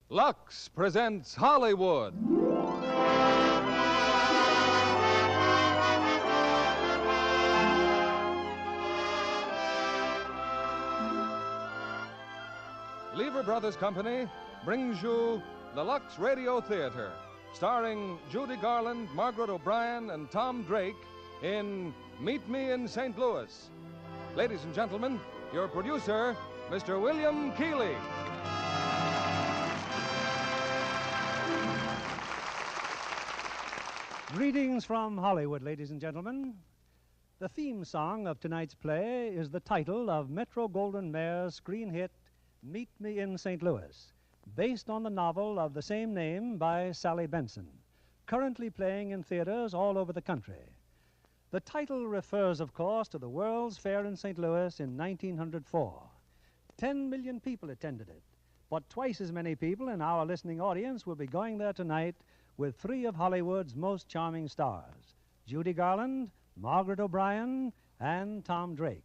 Lux presents Hollywood. Lever Brothers Company brings you the Lux Radio Theater, starring Judy Garland, Margaret O'Brien, and Tom Drake in Meet Me in St. Louis. Ladies and gentlemen, your producer, Mr. William Keeley. Greetings from Hollywood, ladies and gentlemen. The theme song of tonight's play is the title of Metro-Goldwyn-Mayer's screen hit, Meet Me in St. Louis, based on the novel of the same name by Sally Benson, currently playing in theaters all over the country. The title refers, of course, to the World's Fair in St. Louis in 1904. 10 million people attended it, but twice as many people in our listening audience will be going there tonight with three of Hollywood's most charming stars, Judy Garland, Margaret O'Brien, and Tom Drake.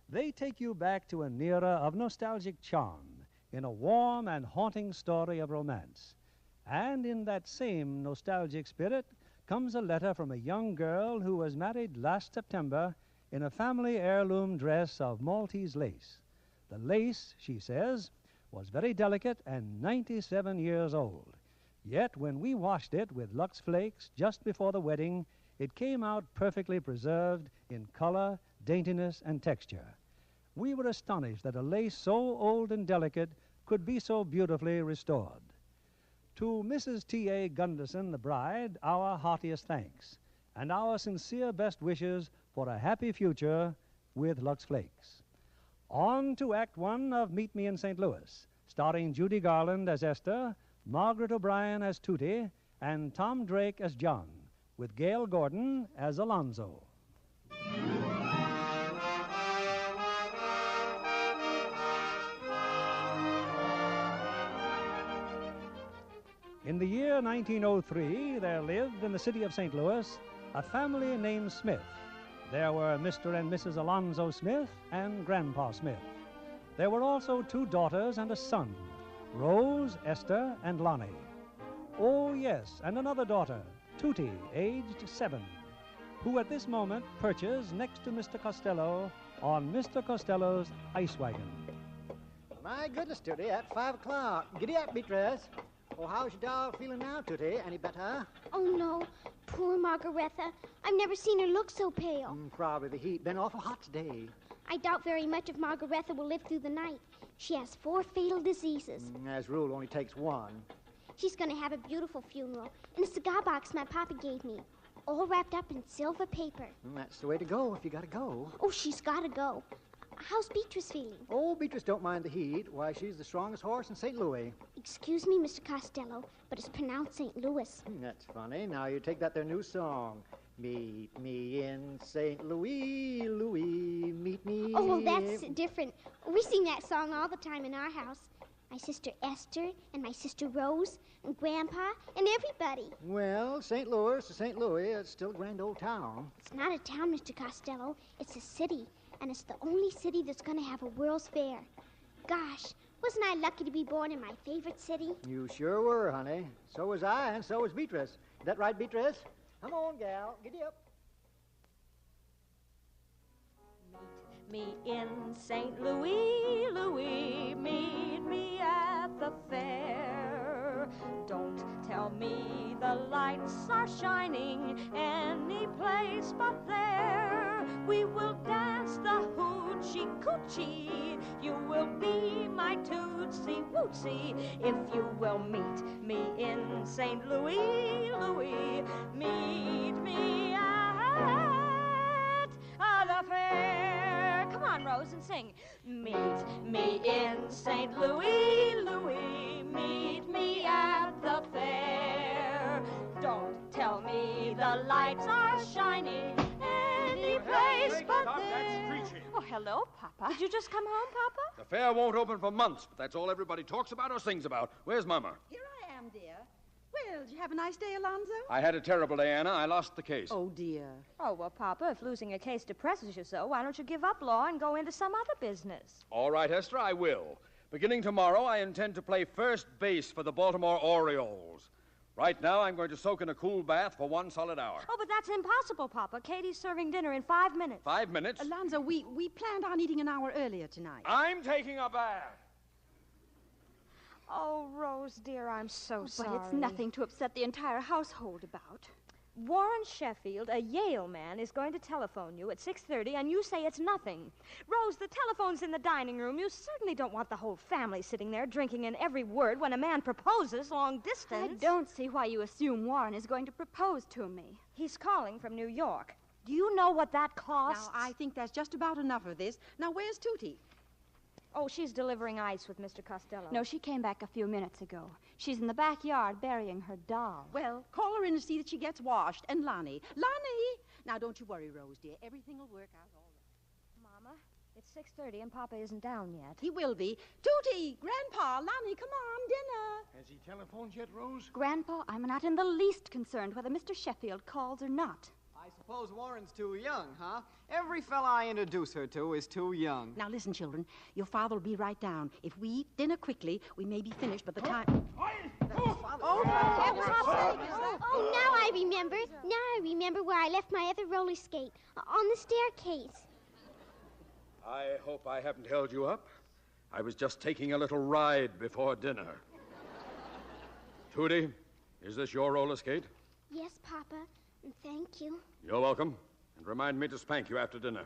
They take you back to an era of nostalgic charm in a warm and haunting story of romance. And in that same nostalgic spirit comes a letter from a young girl who was married last September in a family heirloom dress of Maltese lace. The lace, she says, was very delicate and 97 years old. Yet when we washed it with Lux Flakes just before the wedding, it came out perfectly preserved in color, daintiness, and texture. We were astonished that a lace so old and delicate could be so beautifully restored. To Mrs. T.A. Gunderson, the bride, our heartiest thanks, and our sincere best wishes for a happy future with Lux Flakes. On to Act One of Meet Me in St. Louis, starring Judy Garland as Esther, Margaret O'Brien as Tootie, and Tom Drake as John, with Gail Gordon as Alonzo. In the year 1903, there lived in the city of St. Louis a family named Smith. There were Mr. and Mrs. Alonzo Smith and Grandpa Smith. There were also two daughters and a son, Rose, Esther, and Lonnie. Oh, yes, and another daughter, Tootie, aged 7, who at this moment perches next to Mr. Costello on Mr. Costello's ice wagon. My goodness, Tootie, at 5 o'clock. Giddy up, Beatrice. Oh, how's your doll feeling now, Tootie? Any better? Oh, no. Poor Margaretha. I've never seen her look so pale. Probably the heat. Been awful hot today. I doubt very much if Margaretha will live through the night. She has 4 fatal diseases. As a rule, only takes one. She's going to have a beautiful funeral in a cigar box my papa gave me, all wrapped up in silver paper. That's the way to go if you gotta go. Oh, she's got to go. How's Beatrice feeling? Oh, Beatrice don't mind the heat. Why, she's the strongest horse in St. Louis. Excuse me, Mr. Costello, but it's pronounced St. Louis. That's funny. Now you take that their new song. Meet me in St. Louis, Louis, meet me. Oh, well, that's different. We sing that song all the time in our house. My sister Esther and my sister Rose and Grandpa and everybody. Well, St. Louis to St. Louis, it's still a grand old town. It's not a town, Mr. Costello. It's a city, and it's the only city that's going to have a World's Fair. Gosh, wasn't I lucky to be born in my favorite city? You sure were, honey. So was I, and so was Beatrice. Is that right, Beatrice? Come on, gal. Giddy up. Meet me in St. Louis, Louis. Meet me at the fair. Don't tell me the lights are shining any place but there. We will dance the hoochie coochie. You will be my tootsie wootsy if you will meet me in St. Louis, Louis. Meet me at the fair. Come on, Rose, and sing. Meet me in St. Louis, Louis. Meet me at the fair. Don't tell me the lights are shining any place but there. Oh, hello, Papa. Did you just come home, Papa? The fair won't open for months, but that's all everybody talks about or sings about. Where's Mama? Here I am, dear. Well, did you have a nice day, Alonzo? I had a terrible day, Anna. I lost the case. Oh, dear. Oh, well, Papa, if losing a case depresses you so, why don't you give up law and go into some other business? All right, Esther, I will. Beginning tomorrow, I intend to play first base for the Baltimore Orioles. Right now, I'm going to soak in a cool bath for 1 solid hour. Oh, but that's impossible, Papa. Katie's serving dinner in 5 minutes. 5 minutes? Alonzo, we planned on eating an hour earlier tonight. I'm taking a bath. Oh, Rose, dear, I'm so sorry. But it's nothing to upset the entire household about. Warren Sheffield, a Yale man, is going to telephone you at 6:30, and you say it's nothing. Rose, the telephone's in the dining room. You certainly don't want the whole family sitting there drinking in every word when a man proposes long distance. I don't see why you assume Warren is going to propose to me. He's calling from New York. Do you know what that costs? Now, I think that's just about enough of this. Now, where's Tootie? Oh, she's delivering ice with Mr. Costello. No, she came back a few minutes ago. She's in the backyard burying her doll. Well, call her in to see that she gets washed. And Lonnie. Lonnie! Now, don't you worry, Rose, dear. Everything will work out all right. Mama, it's 6:30 and Papa isn't down yet. He will be. Tootie! Grandpa! Lonnie, come on, dinner! Has he telephoned yet, Rose? Grandpa, I'm not in the least concerned whether Mr. Sheffield calls or not. I suppose Warren's too young, huh? Every fella I introduce her to is too young. Now, listen, children. Your father will be right down. If we eat dinner quickly, we may be finished by the time... Oh, now I remember. Now I remember where I left my other roller skate. On the staircase. I hope I haven't held you up. I was just taking a little ride before dinner. Tootie, is this your roller skate? Yes, Papa. And thank you. You're welcome. And remind me to spank you after dinner.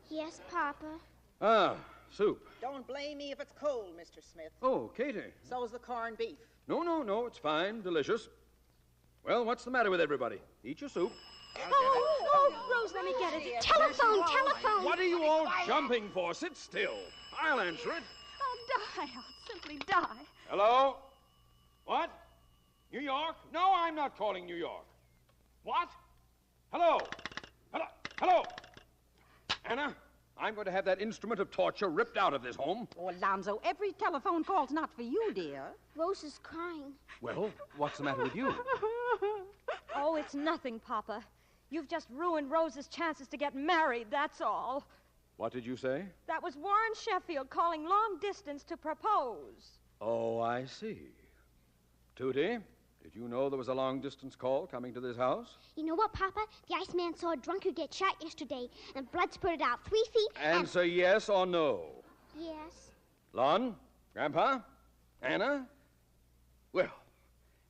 Yes, Papa. Ah, soup. Don't blame me if it's cold, Mr. Smith. Oh, Katie. So's the corned beef. No, it's fine. Delicious. Well, what's the matter with everybody? Eat your soup. Rose, let me get it. Telephone! What are you all jumping for? Sit still. I'll answer it. I'll die. I'll simply die. Hello? What? New York? No, I'm not calling New York. What? Hello? Hello? Anna, I'm going to have that instrument of torture ripped out of this home. Oh, Alonzo, every telephone call's not for you, dear. Rose is crying. Well, what's the matter with you? Oh, it's nothing, Papa. You've just ruined Rose's chances to get married, that's all. What did you say? That was Warren Sheffield calling long distance to propose. Oh, I see. Tootie, did you know there was a long-distance call coming to this house? You know what, Papa? The Iceman saw a drunkard get shot yesterday, and blood spurted out 3 feet. Answer yes or no. Yes. Lon? Grandpa? Anna? Well,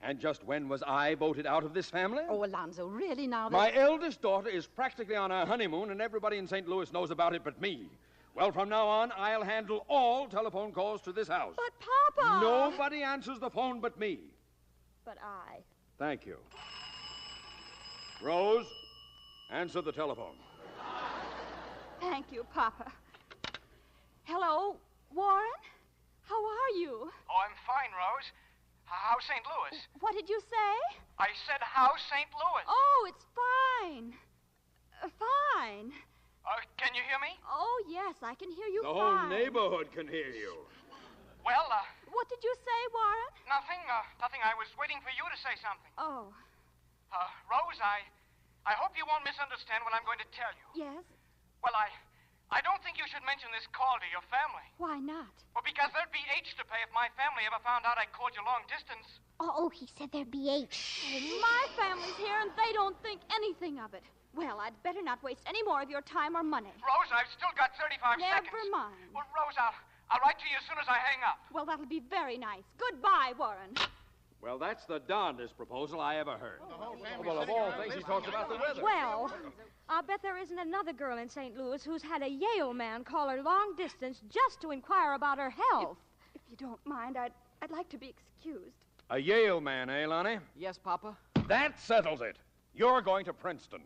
and just when was I voted out of this family? Oh, Alonzo, really now? My eldest daughter is practically on her honeymoon, and everybody in St. Louis knows about it but me. Well, from now on, I'll handle all telephone calls to this house. But, Papa! Nobody answers the phone but me. But I. Thank you. Rose, answer the telephone. Thank you, Papa. Hello, Warren? How are you? Oh, I'm fine, Rose. How's St. Louis? What did you say? I said, how's St. Louis? Oh, it's fine. Fine. Can you hear me? Oh, yes, I can hear you The fine. whole neighborhood can hear you. Well, What did you say, Warren? nothing. I was waiting for you to say something. Oh, Rose, I hope you won't misunderstand what I'm going to tell you. yes? Well, I don't think you should mention this call to your family. Why not? Well, because there'd be H to pay if my family ever found out I called you long distance. Oh, he said there'd be 8. My family's here, and they don't think anything of it. Well, I'd better not waste any more of your time or money. Rose, I've still got 35 seconds. Never mind. Well, Rose, I'll write to you as soon as I hang up. Well, that'll be very nice. Goodbye, Warren. Well, that's the darndest proposal I ever heard. Well, of all things, he talks about the weather. Well, I'll bet there isn't another girl in St. Louis who's had a Yale man call her long distance just to inquire about her health. If you don't mind, I'd like to be excused. A Yale man, eh, Lonnie? Yes, Papa? That settles it. You're going to Princeton.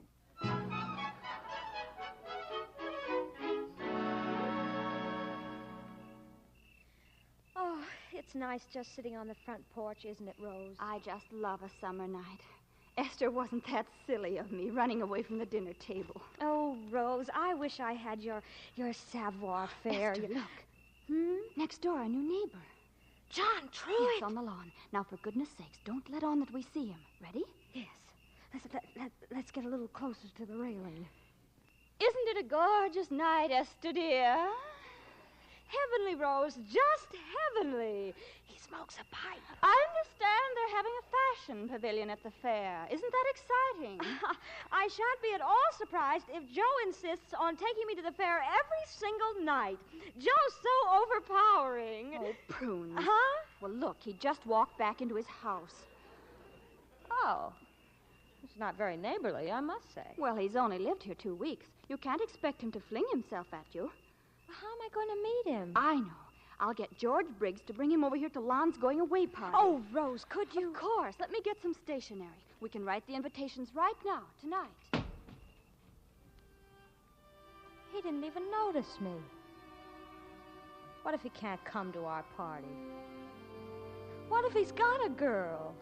Oh, it's nice just sitting on the front porch, isn't it, Rose? I just love a summer night. Esther, wasn't that silly of me, running away from the dinner table? Oh, Rose, I wish I had your savoir-faire. Esther, look. Next door, a new neighbor. John Truitt. Yes, on the lawn. Now, for goodness sakes, don't let on that we see him. Ready? Yes. Let's get a little closer to the railing. Isn't it a gorgeous night, Esther, dear? Heavenly, Rose, just heavenly. He smokes a pipe. I understand they're having a fashion pavilion at the fair. Isn't that exciting? I shan't be at all surprised if Joe insists on taking me to the fair every single night. Joe's so overpowering. Oh, prunes. Huh? Well, look, he just walked back into his house. Oh. It's not very neighborly, I must say. Well, he's only lived here 2 weeks. You can't expect him to fling himself at you. How am I going to meet him? I know. I'll get George Briggs to bring him over here to Lon's going-away party. Oh, Rose, could you? Of course. Let me get some stationery. We can write the invitations right now, tonight. He didn't even notice me. What if he can't come to our party? What if he's got a girl?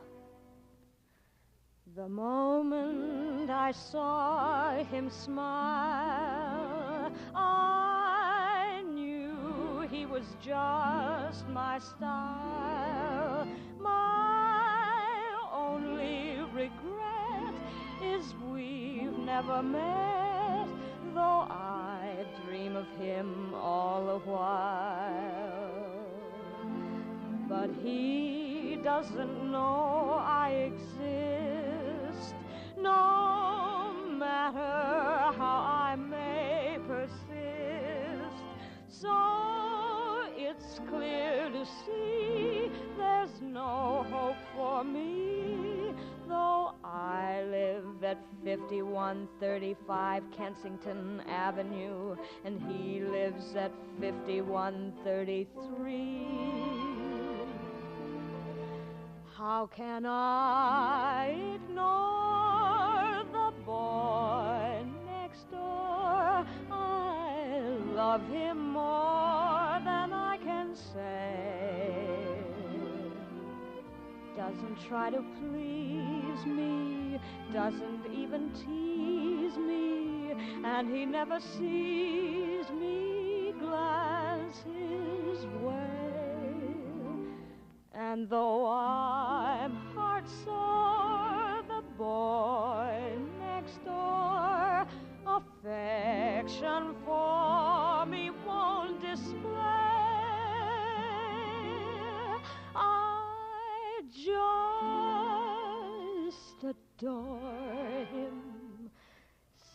The moment I saw him smile, I knew he was just my style. My only regret is we've never met, though I dream of him all the while. But he doesn't know I exist, no matter how I may persist. So it's clear to see there's no hope for me, though I live at 5135 Kensington Avenue, and he lives at 5133. How can I ignore the boy next door? I love him more than I can say. Doesn't try to please me, doesn't even tease me, and he never sees me glance his way. And though I'm heart-sore, the boy next door affection for me won't display. I just adore him,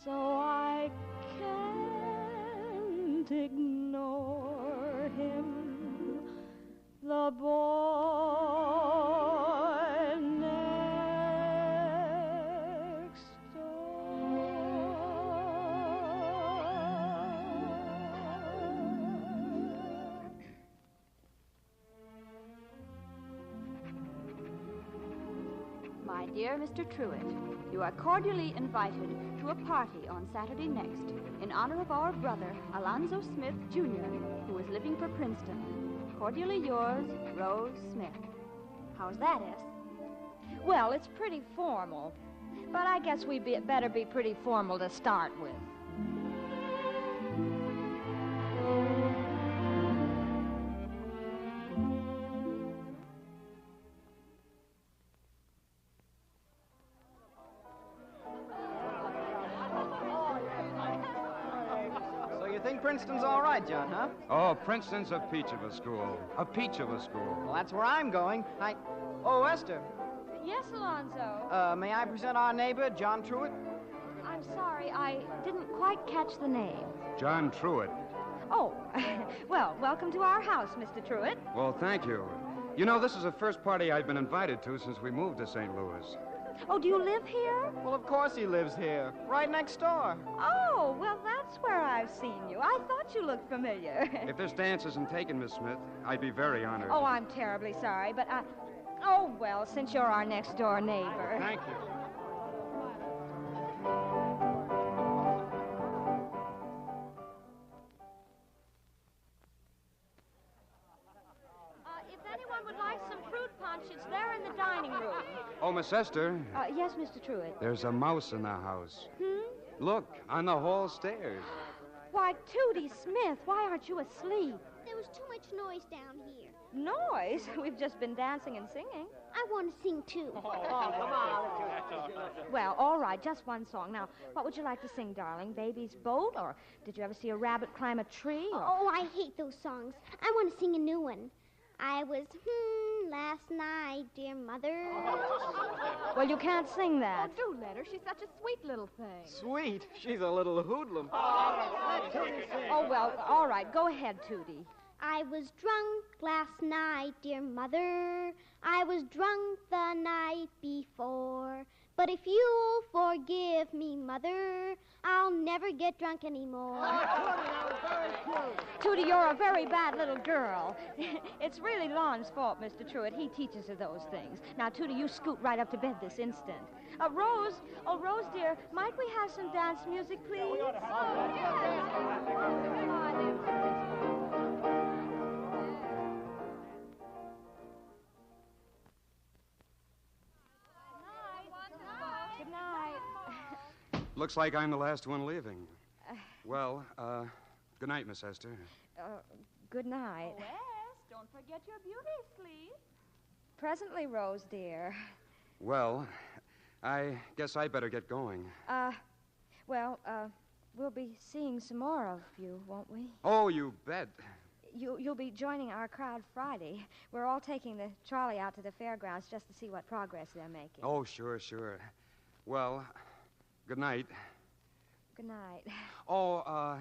so I can't ignore him. The boy next door. My dear Mr. Truitt, you are cordially invited to a party on Saturday next in honor of our brother, Alonzo Smith, Jr., who is living for Princeton. Cordially yours, Rose Smith. How's that, S? Well, it's pretty formal, but I guess we'd better be pretty formal to start with. Princeton's all right, John, huh? Oh, Princeton's a peach of a school. A peach of a school. Well, that's where I'm going. Oh, Esther. Yes, Alonzo? May I present our neighbor, John Truitt? I'm sorry, I didn't quite catch the name. John Truitt. Oh, well, welcome to our house, Mr. Truitt. Well, thank you. You know, this is the first party I've been invited to since we moved to St. Louis. Oh, do you live here? Well, of course he lives here. Right next door. Oh, well, that's where I've seen you. I thought you looked familiar. If this dance isn't taken, Miss Smith, I'd be very honored. Oh, I'm terribly sorry, but oh, well, since you're our next-door neighbor. Thank you. It's there in the dining room. Oh, Miss Esther. Yes, Mr. Truitt. There's a mouse in the house. Hmm? Look, on the hall stairs. Why, Tootie Smith, why aren't you asleep? There was too much noise down here. Noise? We've just been dancing and singing. I want to sing, too. Oh, come on. Well, all right, just one song. Now, what would you like to sing, darling? Baby's Boat? Or did you ever see a rabbit climb a tree? Or... Oh, I hate those songs. I want to sing a new one. I was, last night, dear mother. Well, you can't sing that. Oh, do let her. She's such a sweet little thing. Sweet. She's a little hoodlum. Oh, well, all right. Go ahead, Tootie. I was drunk last night, dear mother. I was drunk the night before. But if you'll forgive me, mother, I'll never get drunk anymore. Tootie, you're a very bad little girl. It's really Lon's fault, Mr. Truitt. He teaches her those things. Now, Tootie, you scoot right up to bed this instant. Rose, dear, might we have some dance music, please? Good night. Looks like I'm the last one leaving. Well, good night, Miss Esther. Good night. Wes, don't forget your beauty sleep. Presently, Rose, dear. Well, I guess I better get going. We'll be seeing some more of you, won't we? Oh, you bet. You'll be joining our crowd Friday. We're all taking the trolley out to the fairgrounds just to see what progress they're making. Oh, sure. Well, good night. Good night. Oh,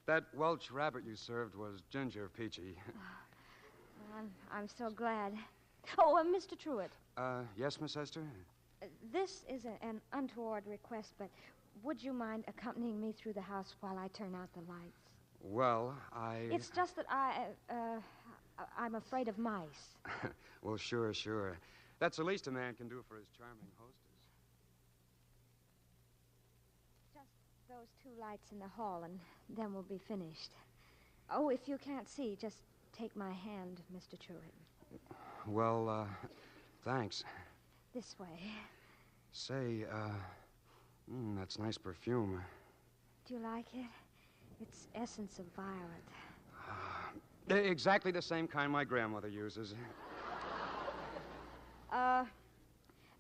that Welsh rabbit you served was ginger peachy. I'm so glad. Oh, Mr. Truitt. Yes, Miss Esther? This is an untoward request, but would you mind accompanying me through the house while I turn out the lights? Well, It's just that I'm afraid of mice. Well, sure. That's the least a man can do for his charming hostess. Just those two lights in the hall, and then we'll be finished. Oh, if you can't see, just take my hand, Mr. Truitt. Well, thanks. This way. Say, that's nice perfume. Do you like it? It's essence of violet. Exactly the same kind my grandmother uses.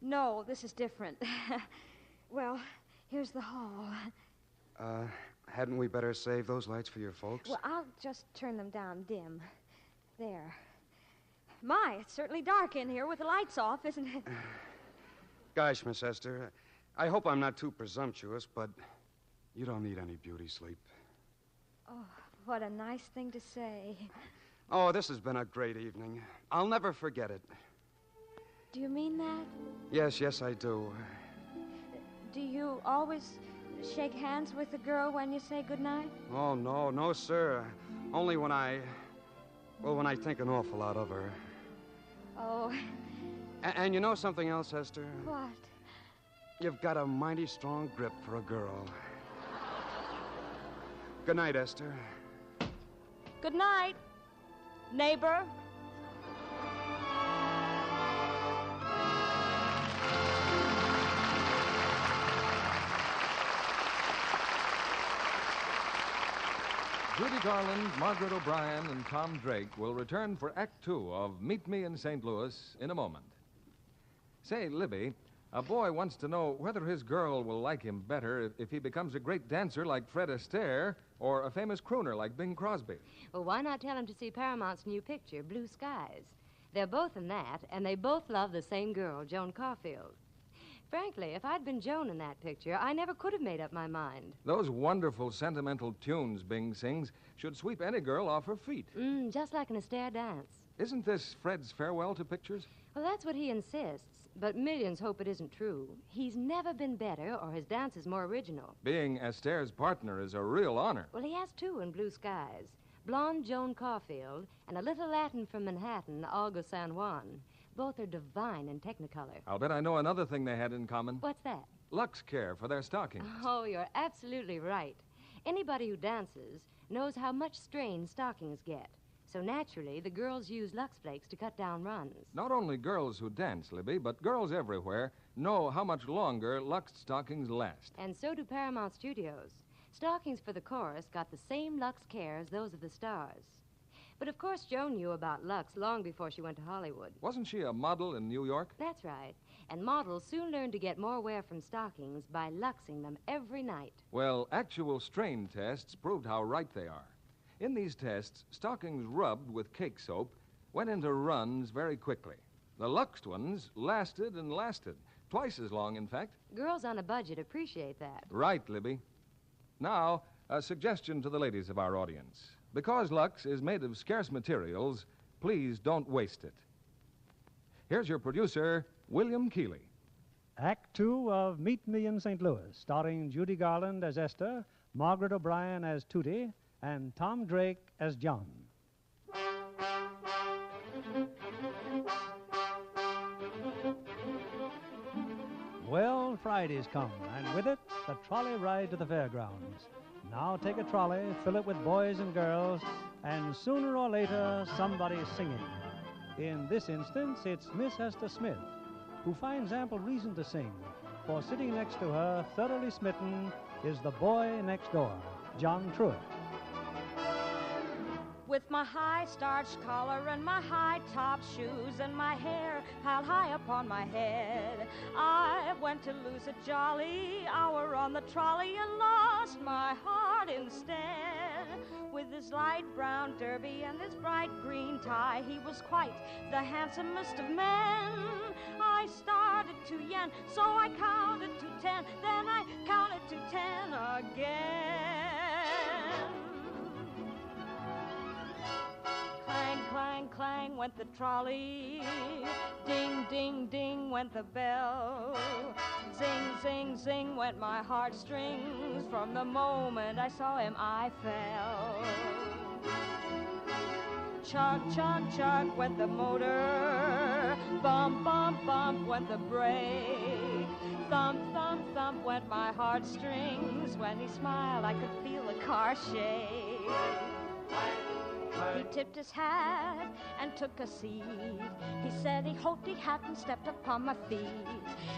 No, this is different. Well, here's the hall. Hadn't we better save those lights for your folks? Well, I'll just turn them down dim. There. My, it's certainly dark in here with the lights off, isn't it? Gosh, Miss Esther, I hope I'm not too presumptuous, but you don't need any beauty sleep. Oh, what a nice thing to say. Oh, this has been a great evening. I'll never forget it. Do you mean that? Yes, I do. Do you always shake hands with the girl when you say goodnight? Oh, no, sir. Only when I think an awful lot of her. Oh. And you know something else, Esther? What? You've got a mighty strong grip for a girl. Good night, Esther. Good night, neighbor. Judy Garland, Margaret O'Brien, and Tom Drake will return for Act Two of Meet Me in St. Louis in a moment. Say, Libby, a boy wants to know whether his girl will like him better if he becomes a great dancer like Fred Astaire or a famous crooner like Bing Crosby. Well, why not tell him to see Paramount's new picture, Blue Skies? They're both in that, and they both love the same girl, Joan Caulfield. Frankly, if I'd been Joan in that picture, I never could have made up my mind. Those wonderful sentimental tunes Bing sings should sweep any girl off her feet. Just like an Astaire dance. Isn't this Fred's farewell to pictures? Well, that's what he insists, but millions hope it isn't true. He's never been better, or his dance is more original. Being Astaire's partner is a real honor. Well, he has two in Blue Skies. Blonde Joan Caulfield and a little Latin from Manhattan, Olga San Juan. Both are divine in Technicolor. I'll bet I know another thing they had in common. What's that? Lux Care for their stockings. Oh, you're absolutely right. Anybody who dances knows how much strain stockings get. So naturally, the girls use Lux Flakes to cut down runs. Not only girls who dance, Libby, but girls everywhere know how much longer Lux stockings last. And so do Paramount Studios. Stockings for the chorus got the same Lux Care as those of the stars. But of course Joan knew about Lux long before she went to Hollywood. Wasn't she a model in New York? That's right. And models soon learn to get more wear from stockings by luxing them every night. Well, actual strain tests proved how right they are. In these tests, stockings rubbed with cake soap went into runs very quickly. The luxed ones lasted and lasted, twice as long, in fact. Girls on a budget appreciate that. Right, Libby. Now, a suggestion to the ladies of our audience. Because Lux is made of scarce materials, please don't waste it. Here's your producer, William Keeley. Act 2 of Meet Me in St. Louis, starring Judy Garland as Esther, Margaret O'Brien as Tootie, and Tom Drake as John. Well, Friday's come, and with it, the trolley ride to the fairgrounds. Now take a trolley, fill it with boys and girls, and sooner or later, somebody's singing. In this instance, it's Miss Esther Smith, who finds ample reason to sing, for sitting next to her, thoroughly smitten, is the boy next door, John Truitt. With my high starched collar and my high top shoes and my hair piled high upon my head, I went to lose a jolly hour on the trolley and lost my heart instead. With his light brown derby and his bright green tie, he was quite the handsomest of men. I started to yen, so I counted to 10, then I counted to 10 again. Clang, clang, clang went the trolley. Ding, ding, ding went the bell. Zing, zing, zing went my heartstrings. From the moment I saw him, I fell. Chug, chug, chug went the motor. Bump, bump, bump went the brake. Thump, thump, thump went my heartstrings. When he smiled, I could feel the car shake. He tipped his hat and took a seat. He said he hoped he hadn't stepped upon my feet.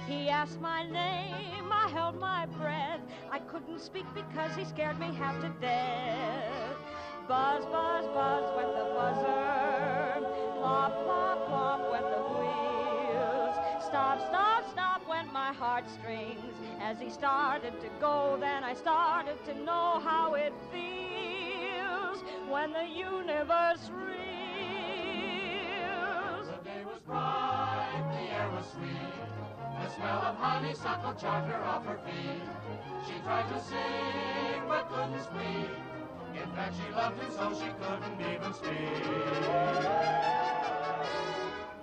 He asked my name, I held my breath. I couldn't speak because he scared me half to death. Buzz, buzz, buzz went the buzzer. Plop, plop, plop went the wheels. Stop, stop, stop went my heartstrings. As he started to go, then I started to know how it feels when the universe reels. The day was bright, the air was sweet. The smell of honeysuckle charmed her off her feet. She tried to sing but couldn't speak. In fact, she loved him so she couldn't even speak.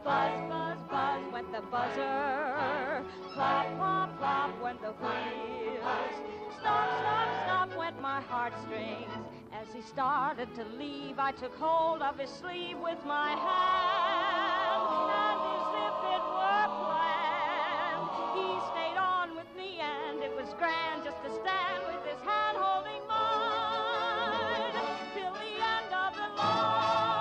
Buzz, buzz, buzz went the buzzer. Plop, plop, plop went the wheels. Stop, stop, stop went my heartstrings. As he started to leave, I took hold of his sleeve with my hand, and as if it were planned, he stayed on with me, and it was grand just to stand with his hand holding mine till the end of the line.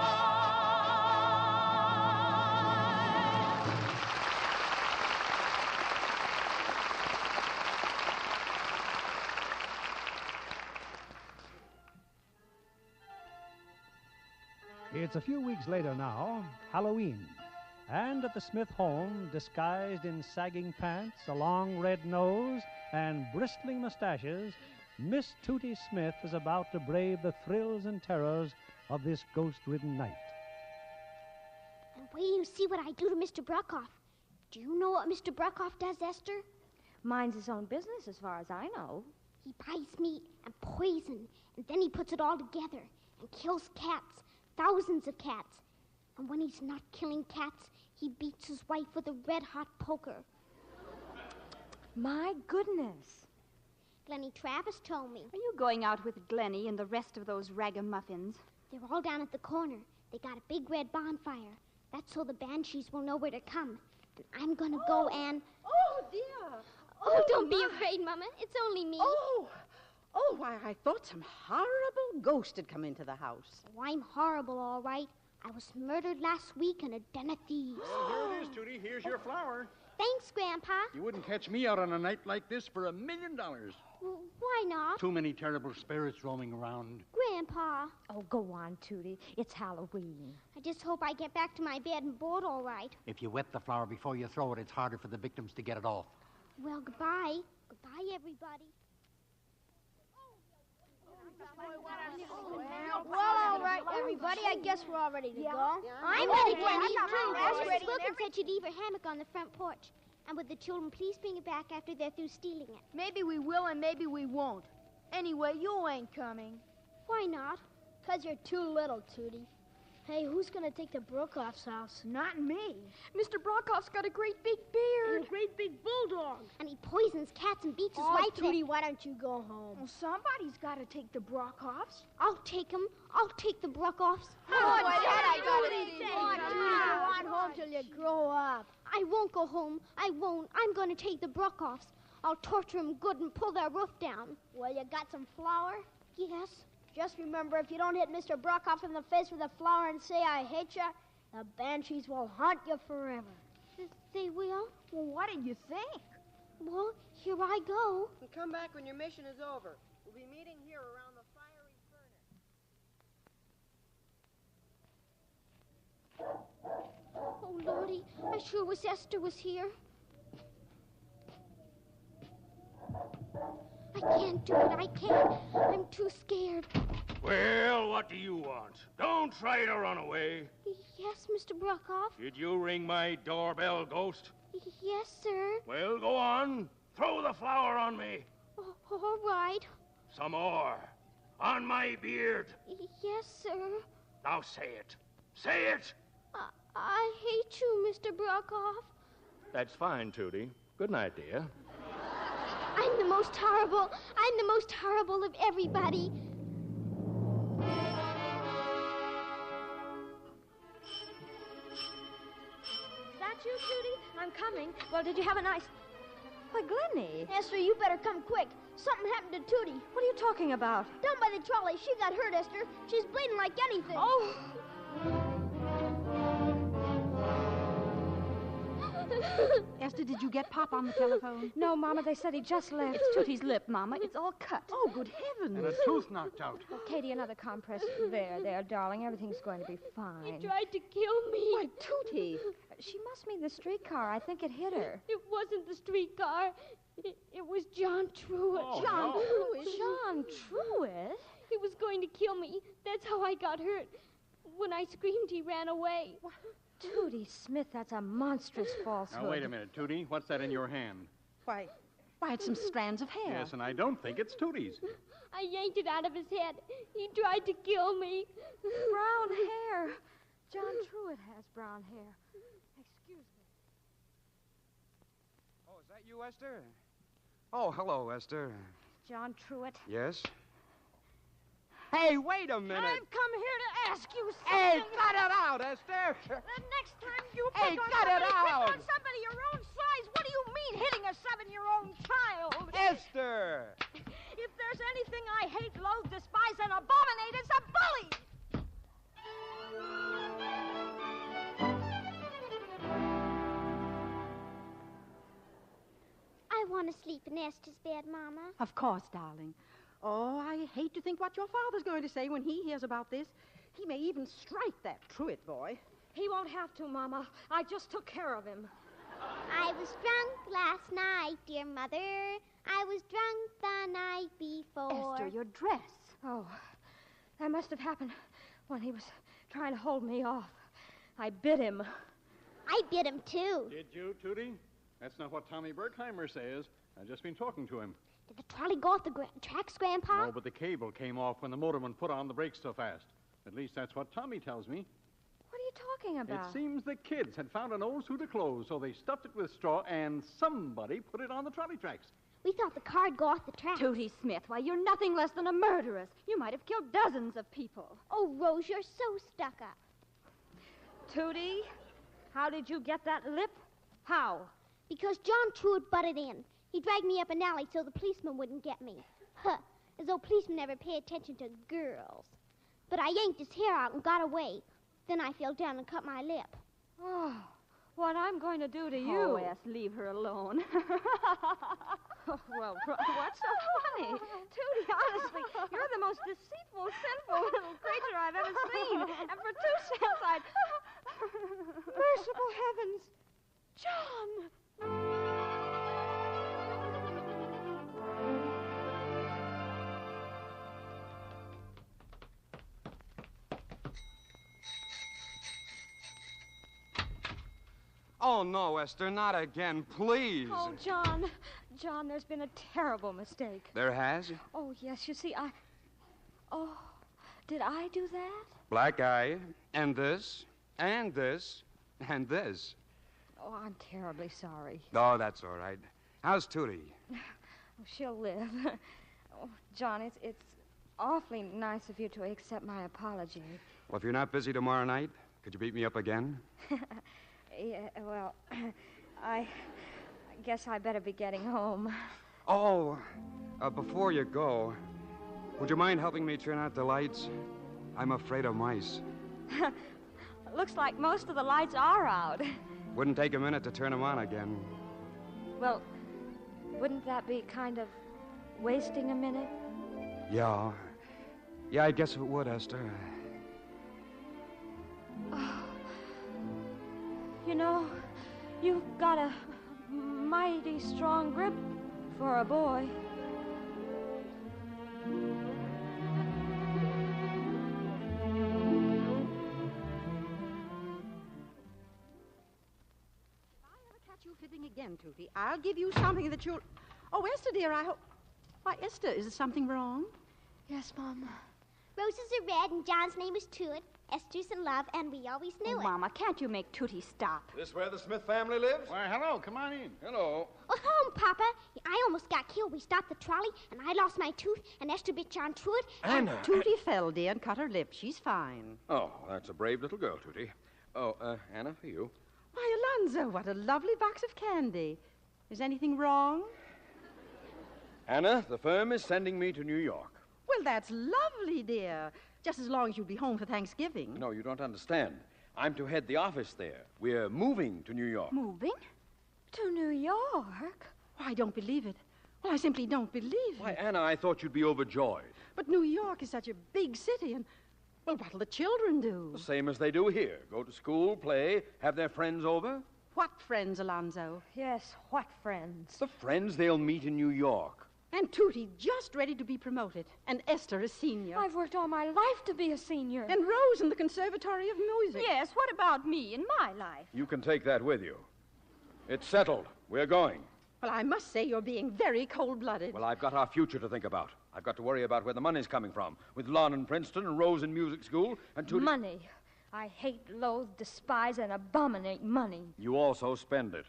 It's a few weeks later now, Halloween, and at the Smith home, disguised in sagging pants, a long red nose, and bristling mustaches, Miss Tootie Smith is about to brave the thrills and terrors of this ghost-ridden night. And wait till you see what I do to Mr. Bruckoff. Do you know what Mr. Bruckoff does, Esther? Minds his own business as far as I know. He buys meat and poison, and then he puts it all together and kills cats. Thousands of cats. And when he's not killing cats, he beats his wife with a red-hot poker. My goodness. Glennie Travis told me. Are you going out with Glennie and the rest of those ragamuffins? They're all down at the corner. They got a big red bonfire. That's so the banshees will know where to come. And I'm gonna go and... Oh, dear. Oh, don't be afraid, Mama. It's only me. Oh, why, I thought some horrible ghost had come into the house. Oh, I'm horrible, all right. I was murdered last week in a den of thieves. Well, here it is, Judy. Here here's your flower. Thanks, Grandpa. You wouldn't catch me out on a night like this for $1 million. Well, why not? Too many terrible spirits roaming around. Grandpa. Oh, go on, Tootie. It's Halloween. I just hope I get back to my bed and board all right. If you wet the flower before you throw it, it's harder for the victims to get it off. Well, goodbye. Goodbye, everybody. Well, all right, everybody. I guess we're all ready to go. I'm ready, Kenny. Mrs. Wilkins said she'd leave her hammock on the front porch. And would the children please bring it back after they're through stealing it? Maybe we will and maybe we won't. Anyway, you ain't coming. Why not? 'Cause you're too little, Tootie. Hey, who's gonna take the Brokoff's house? Not me. Mr. Brokoff's got a great big beard. And a great big bulldog. And he poisons cats and beats his Oh, wife. Tootie, why don't you go home? Well, somebody's got to take the Brokoffs. I'll take them. I'll take the Brokoffs. Go on home till you grow up. I won't go home. I won't. I'm going to take the Brokoffs. I'll torture them good and pull their roof down. Well, you got some flour? Yes. Just remember, if you don't hit Mr. Brokoff in the face with a flower and say, I hate you, the banshees will haunt you forever. They will? Well, what did you think? Well, here I go. And come back when your mission is over. We'll be meeting here around the fiery furnace. Oh, Lordy, I sure wish Esther was here. I can't do it. I can't. I'm too scared. Well, what do you want? Don't try to run away. Yes, Mr. Brokoff. Did you ring my doorbell, Ghost? Yes, sir. Well, go on. Throw the flower on me. Oh, all right. Some more. On my beard. Yes, sir. Now say it. Say it. I hate you, Mr. Brokoff. That's fine, Tootie. Good night, dear. I'm the most horrible of everybody. Is that you, Judy? I'm coming. Well, did you have a nice... Why, Glennie. Esther, you better come quick. Something happened to Tootie. What are you talking about? Down by the trolley. She got hurt, Esther. She's bleeding like anything. Oh! Esther, did you get Pop on the telephone? No, Mama, they said he just left. It's Tootie's lip, Mama. It's all cut. Oh, good heavens. And a tooth knocked out. Oh, Katie, another compress. There, darling. Everything's going to be fine. He tried to kill me. Why, Tootie. She must mean the streetcar. I think it hit her. It wasn't the streetcar. It was John Truitt. Oh, John no. Truitt? John Truitt? He was going to kill me. That's how I got hurt. When I screamed, he ran away. Tootie Smith, that's a monstrous falsehood. Now, wait a minute, Tootie. What's that in your hand? Why, it's some strands of hair. Yes, and I don't think it's Tootie's. I yanked it out of his head. He tried to kill me. Brown hair. John Truitt has brown hair. Excuse me. Oh, is that you, Esther? Oh, hello, Esther. John Truitt. Yes? Hey, wait a minute. I've come here to ask you something. Hey, cut it out, Esther. The next time you Hey, pick on cut it somebody, out. pick on somebody your own size. What do you mean hitting a 7-year-old child? Esther! If there's anything I hate, loathe, despise, and abominate, it's a bully. I want to sleep in Esther's bed, Mama. Of course, darling. Oh, I hate to think what your father's going to say when he hears about this. He may even strike that Truitt boy. He won't have to, Mama. I just took care of him. I was drunk last night, dear Mother. I was drunk the night before. Esther, your dress. Oh, that must have happened when he was trying to hold me off. I bit him. I bit him, too. Did you, Tootie? That's not what Tommy Berkheimer says. I've just been talking to him. Did the trolley go off the tracks, Grandpa? No, but the cable came off when the motorman put on the brakes so fast. At least that's what Tommy tells me. What are you talking about? It seems the kids had found an old suit of clothes, so they stuffed it with straw, and somebody put it on the trolley tracks. We thought the car'd go off the tracks. Tootie Smith, why, you're nothing less than a murderess. You might have killed dozens of people. Oh, Rose, you're so stuck up. Tootie, how did you get that lip? How? Because John Truitt butted in. He dragged me up an alley so the policeman wouldn't get me. Huh, as though policemen never pay attention to girls. But I yanked his hair out and got away. Then I fell down and cut my lip. Oh, what I'm going to do to you. Oh, yes, leave her alone. Well, what's so funny? Tootie, honestly, you're the most deceitful, sinful little creature I've ever seen. And for 2 cents, I'd... Merciful heavens! John! Oh, no, Esther, not again, please. Oh, John, there's been a terrible mistake. There has? Oh, yes, you see, Oh, did I do that? Black eye, and this, and this, and this. Oh, I'm terribly sorry. Oh, that's all right. How's Tootie? Oh, she'll live. Oh, John, it's awfully nice of you to accept my apology. Well, if you're not busy tomorrow night, could you beat me up again? Yeah, well, I guess I better be getting home. Oh, before you go, would you mind helping me turn out the lights? I'm afraid of mice. Looks like most of the lights are out. Wouldn't take a minute to turn them on again. Well, wouldn't that be kind of wasting a minute? Yeah. Yeah, I guess it would, Esther. You know, you've got a mighty strong grip for a boy. You fiddling again, Tootie. I'll give you something that you'll... Oh, Esther, dear, I hope... Why, Esther, is there something wrong? Yes, Mama. Roses are red, and John's name is Truett. Esther's in love, and we always knew it. Mama, can't you make Tootie stop? This where the Smith family lives? Why, hello, come on in. Hello. Oh, home, Papa. I almost got killed. We stopped the trolley, and I lost my tooth, and Esther bit John Truett. Anna. Tootie fell, dear, and cut her lip. She's fine. Oh, that's a brave little girl, Tootie. Oh, Anna, for you. Why, Alonzo, what a lovely box of candy. Is anything wrong? Anna, the firm is sending me to New York. Well, that's lovely, dear. Just as long as you'll be home for Thanksgiving. No, you don't understand. I'm to head the office there. We're moving to New York. Moving? To New York? Why, I don't believe it. Well, I simply don't believe Why, it. Anna, I thought you'd be overjoyed. But New York is such a big city, and, well, what'll the children do? The same as they do here. Go to school, play, have their friends over. What friends, Alonzo? Yes, what friends? The friends they'll meet in New York. And Tootie just ready to be promoted. And Esther a senior. I've worked all my life to be a senior. And Rose in the Conservatory of Music. Yes, what about me in my life? You can take that with you. It's settled. We're going. Well, I must say you're being very cold-blooded. Well, I've got our future to think about. I've got to worry about where the money's coming from. With Lon in Princeton and Rose in music school and Tootie... Money. I hate, loathe, despise, and abominate money. You also spend it.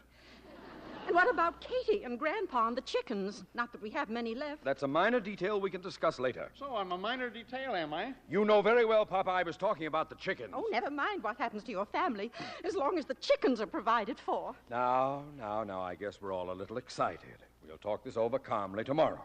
And what about Katie and Grandpa and the chickens? Not that we have many left. That's a minor detail we can discuss later. So I'm a minor detail, am I? You know very well, Papa, I was talking about the chickens. Oh, never mind what happens to your family, as long as the chickens are provided for. Now, I guess we're all a little excited. We'll talk this over calmly tomorrow.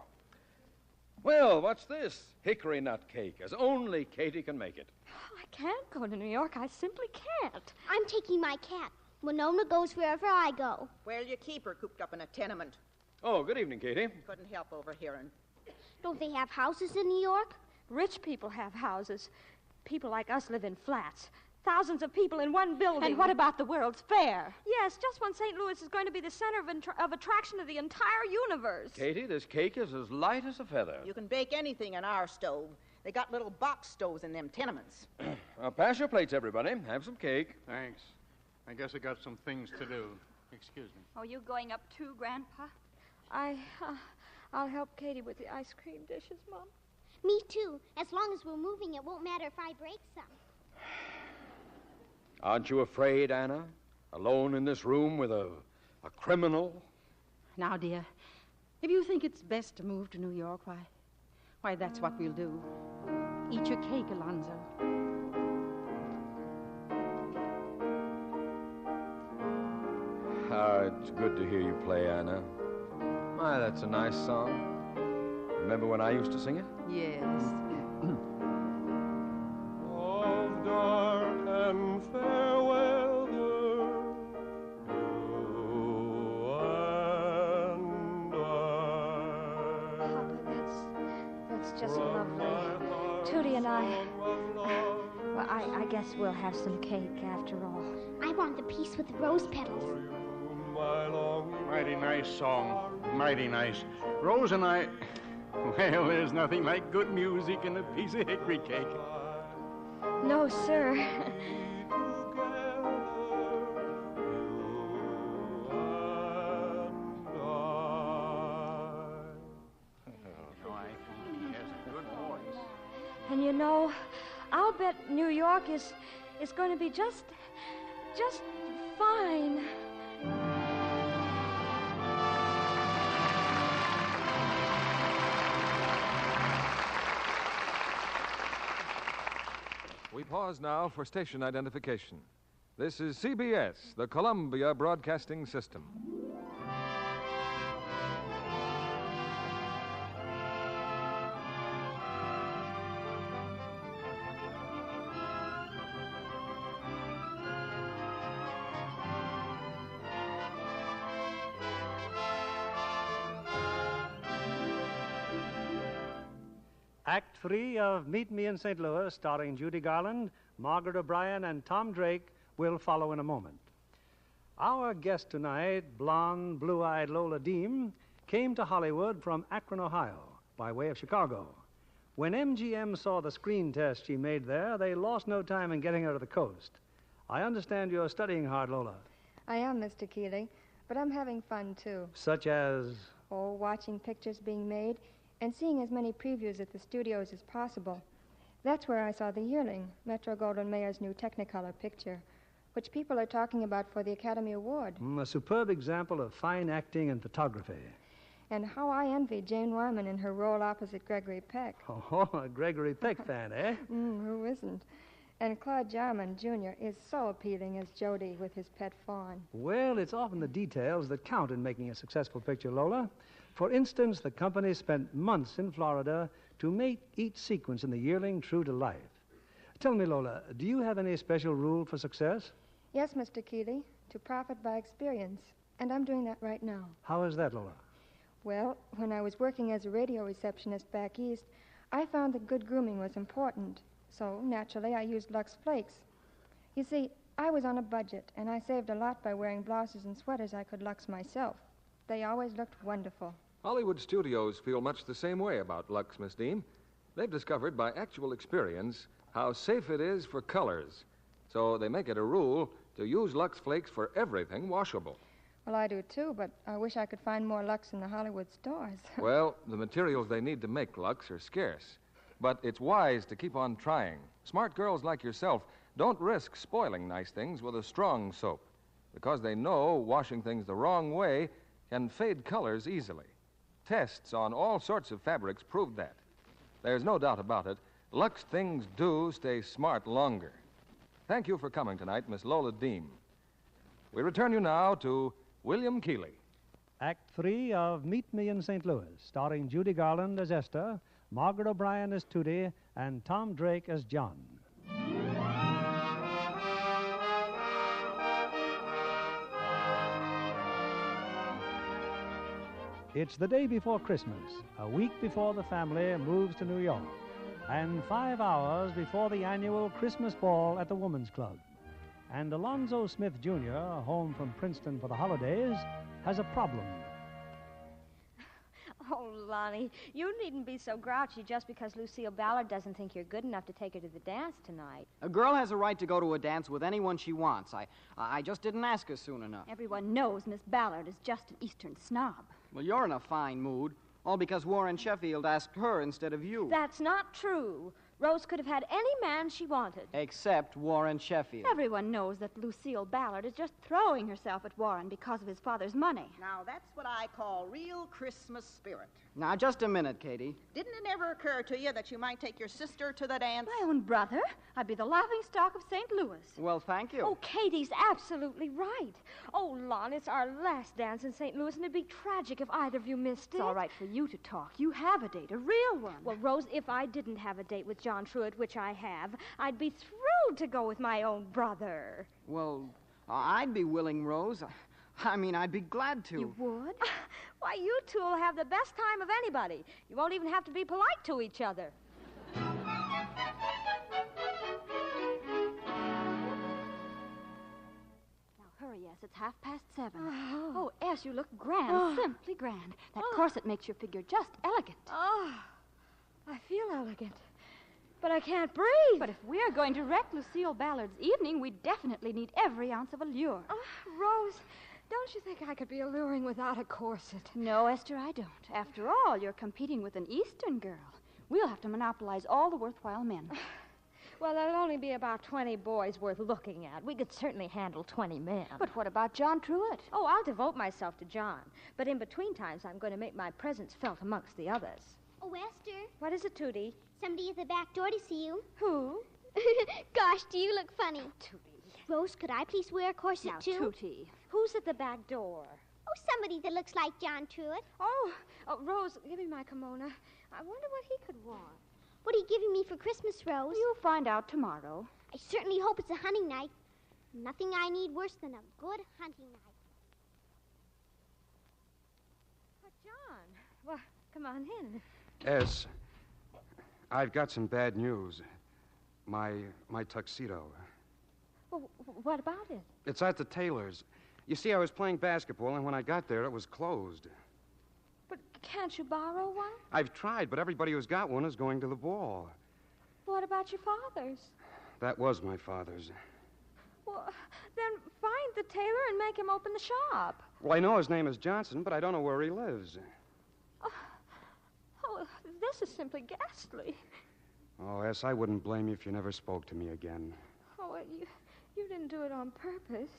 Well, what's this? Hickory nut cake, as only Katie can make it. I can't go to New York. I simply can't. I'm taking my cat. Winona goes wherever I go. Where'll you keep her cooped up in a tenement? Oh, good evening, Katie. Couldn't help overhearing. Don't they have houses in New York? Rich people have houses. People like us live in flats. Thousands of people in one building. And what about the World's Fair? Yes, just when St. Louis is going to be the center of attraction of the entire universe. Katie, this cake is as light as a feather. You can bake anything in our stove. They got little box stoves in them tenements. Pass your plates, everybody. Have some cake. Thanks. I guess I got some things to do. Excuse me. Are you going up too, Grandpa? I'll help Katie with the ice cream dishes, Mom. Me too. As long as we're moving, it won't matter if I break some. Aren't you afraid, Anna? Alone in this room with a criminal? Now, dear, if you think it's best to move to New York, why, that's what we'll do. Eat your cake, Alonzo. It's good to hear you play, Anna. My, that's a nice song. Remember when I used to sing it? Yes. Of dark and fair weather, just lovely. Tootie and well, I guess we'll have some cake after all. I want the piece with the rose petals. Mighty nice song. Mighty nice. Rose and I... Well, there's nothing like good music and a piece of hickory cake. No, sir. And you know, I'll bet New York is going to be just fine. We pause now for station identification. This is CBS, the Columbia Broadcasting System. Act 3 of Meet Me in St. Louis, starring Judy Garland, Margaret O'Brien, and Tom Drake, will follow in a moment. Our guest tonight, blonde, blue-eyed Lola Deem, came to Hollywood from Akron, Ohio, by way of Chicago. When MGM saw the screen test she made there, they lost no time in getting her to the coast. I understand you're studying hard, Lola. I am, Mr. Keeley, but I'm having fun, too. Such as? Oh, watching pictures being made and seeing as many previews at the studios as possible. That's where I saw The Yearling, Metro-Goldwyn-Mayer's new Technicolor picture, which people are talking about for the Academy Award. A superb example of fine acting and photography. And how I envy Jane Wyman in her role opposite Gregory Peck. Oh, a Gregory Peck fan, eh? Who isn't? And Claude Jarman, Jr. is so appealing as Jody with his pet fawn. Well, it's often the details that count in making a successful picture, Lola. For instance, the company spent months in Florida to make each sequence in The Yearling true to life. Tell me, Lola, do you have any special rule for success? Yes, Mr. Keeley, to profit by experience. And I'm doing that right now. How is that, Lola? Well, when I was working as a radio receptionist back east, I found that good grooming was important. So, naturally, I used Lux Flakes. You see, I was on a budget, and I saved a lot by wearing blouses and sweaters I could Lux myself. They always looked wonderful. Hollywood studios feel much the same way about Lux, Miss Deem. They've discovered by actual experience how safe it is for colors. So they make it a rule to use Lux Flakes for everything washable. Well, I do too, but I wish I could find more Lux in the Hollywood stores. Well, the materials they need to make Lux are scarce. But it's wise to keep on trying. Smart girls like yourself don't risk spoiling nice things with a strong soap, because they know washing things the wrong way can fade colors easily. Tests on all sorts of fabrics proved that. There's no doubt about it. Lux things do stay smart longer. Thank you for coming tonight, Miss Lola Deem. We return you now to William Keeley. Act 3 of Meet Me in St. Louis, starring Judy Garland as Esther, Margaret O'Brien as Tootie, and Tom Drake as John. It's the day before Christmas, a week before the family moves to New York, and 5 hours before the annual Christmas ball at the Woman's Club. And Alonzo Smith, Jr., home from Princeton for the holidays, has a problem. Oh, Lonnie, you needn't be so grouchy just because Lucille Ballard doesn't think you're good enough to take her to the dance tonight. A girl has a right to go to a dance with anyone she wants. I just didn't ask her soon enough. Everyone knows Miss Ballard is just an Eastern snob. Well, you're in a fine mood. All because Warren Sheffield asked her instead of you. That's not true. Rose could have had any man she wanted. Except Warren Sheffield. Everyone knows that Lucille Ballard is just throwing herself at Warren because of his father's money. Now, that's what I call real Christmas spirit. Now, just a minute, Katie. Didn't it ever occur to you that you might take your sister to the dance? My own brother? I'd be the laughingstock of St. Louis. Well, thank you. Oh, Katie's absolutely right. Oh, Lon, it's our last dance in St. Louis, and it'd be tragic if either of you missed it. It's all right for you to talk. You have a date, a real one. Well, Rose, if I didn't have a date with John Truitt, which I have, I'd be thrilled to go with my own brother. Well, I'd be willing, Rose. I mean, I'd be glad to. You would? Why, you two will have the best time of anybody. You won't even have to be polite to each other. Hurry, yes, it's 7:30. Oh, S, you look grand, simply grand. That corset makes your figure just elegant. Oh, I feel elegant, but I can't breathe. But if we're going to wreck Lucille Ballard's evening, we definitely need every ounce of allure. Rose, don't you think I could be alluring without a corset? No, Esther, I don't. After all, you're competing with an Eastern girl. We'll have to monopolize all the worthwhile men. Well, there'll only be about 20 boys worth looking at. We could certainly handle 20 men. But what about John Truitt? Oh, I'll devote myself to John. But in between times, I'm going to make my presence felt amongst the others. Oh, Esther. What is it, Tootie? Somebody at the back door to see you. Who? Gosh, do you look funny. Tootie. Rose, could I please wear a corset, Now, too? Tootie. Who's at the back door? Oh, somebody that looks like John Truitt. Oh, Rose, give me my kimono. I wonder what he could want. What are you giving me for Christmas, Rose? You'll find out tomorrow. I certainly hope it's a hunting knife. Nothing I need worse than a good hunting knife. But, John, well, come on in. S, I've got some bad news. My tuxedo. Well, what about it? It's at the tailor's. You see, I was playing basketball, and when I got there, it was closed. But can't you borrow one? I've tried, but everybody who's got one is going to the ball. What about your father's? That was my father's. Well, then find the tailor and make him open the shop. Well, I know his name is Johnson, but I don't know where he lives. Oh, this is simply ghastly. Oh, S, I wouldn't blame you if you never spoke to me again. Oh, you didn't do it on purpose.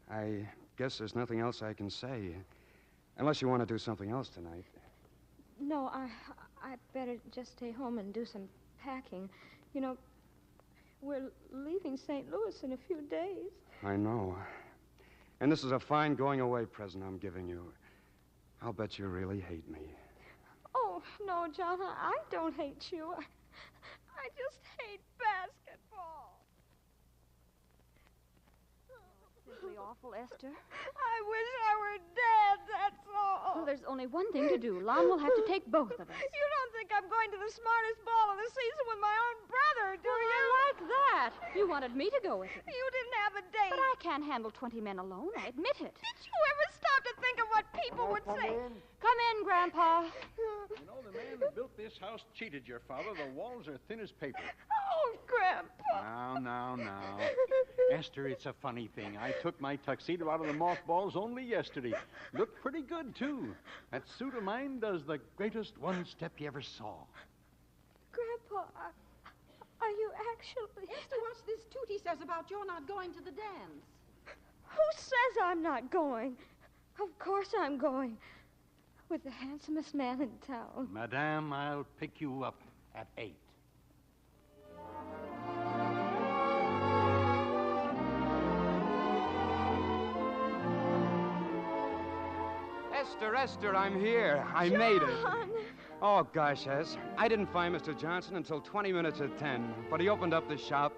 I guess there's nothing else I can say. Unless you want to do something else tonight. No, I better just stay home and do some packing. You know, we're leaving St. Louis in a few days. I know. And this is a fine going-away present I'm giving you. I'll bet you really hate me. Oh, no, John, I don't hate you. I just hate basketball. Simply awful, Esther. I wish I were dead, that's all. Well, there's only one thing to do. Lon will have to take both of us. You don't think I'm going to the smartest ball of the season with my own brother, do you? I like that. You wanted me to go with him. You didn't have a date. But I can't handle 20 men alone. I admit it. Did you ever stop to think of what people would say? Come in, Grandpa. You know, the man that built this house cheated your father. The walls are thin as paper. Oh, Grandpa. Now. Esther, it's a funny thing. I took my tuxedo out of the mothballs only yesterday. Looked pretty good, too. That suit of mine does the greatest one step you ever saw. Grandpa, are you actually... Esther, what's this Tootie says about you're not going to the dance? Who says I'm not going? Of course I'm going. With the handsomest man in town. Madame, I'll pick you up at 8. Esther, I'm here. I made it. Oh, gosh, S. I didn't find Mr. Johnson until 20 minutes at 10, but he opened up the shop,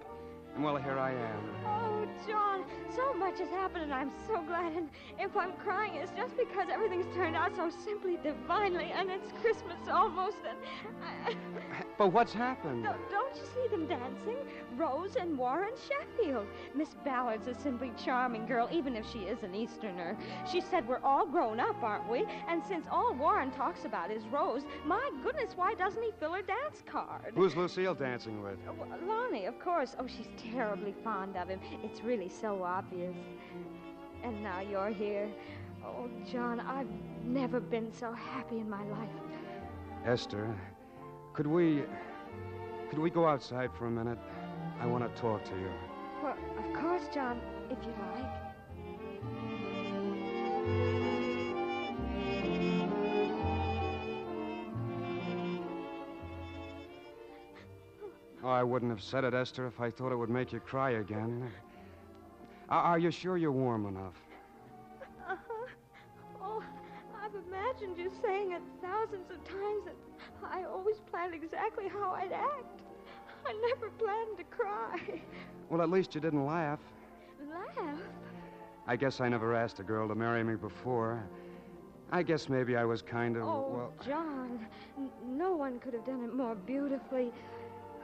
and, well, here I am. Oh, John, so much has happened, and I'm so glad. And if I'm crying, it's just because everything's turned out so simply divinely, and it's Christmas almost, and... But what's happened? Don't you see them dancing? Rose and Warren Sheffield. Miss Ballard's a simply charming girl, even if she is an Easterner. She said we're all grown up, aren't we? And since all Warren talks about is Rose, my goodness, why doesn't he fill her dance card? Who's Lucille dancing with? Lonnie, of course. Oh, she's terribly fond of him. It's really so obvious. And now you're here. Oh, John, I've never been so happy in my life. Esther, could we go outside for a minute? I want to talk to you. Well, of course, John, if you like. Oh, I wouldn't have said it, Esther, if I thought it would make you cry again. Are you sure you're warm enough? Uh-huh. Oh, I've imagined you saying it thousands of times, and I always planned exactly how I'd act. I never planned to cry. Well, at least you didn't laugh. Laugh? I guess I never asked a girl to marry me before. I guess maybe I was kind of, Oh, John, no one could have done it more beautifully.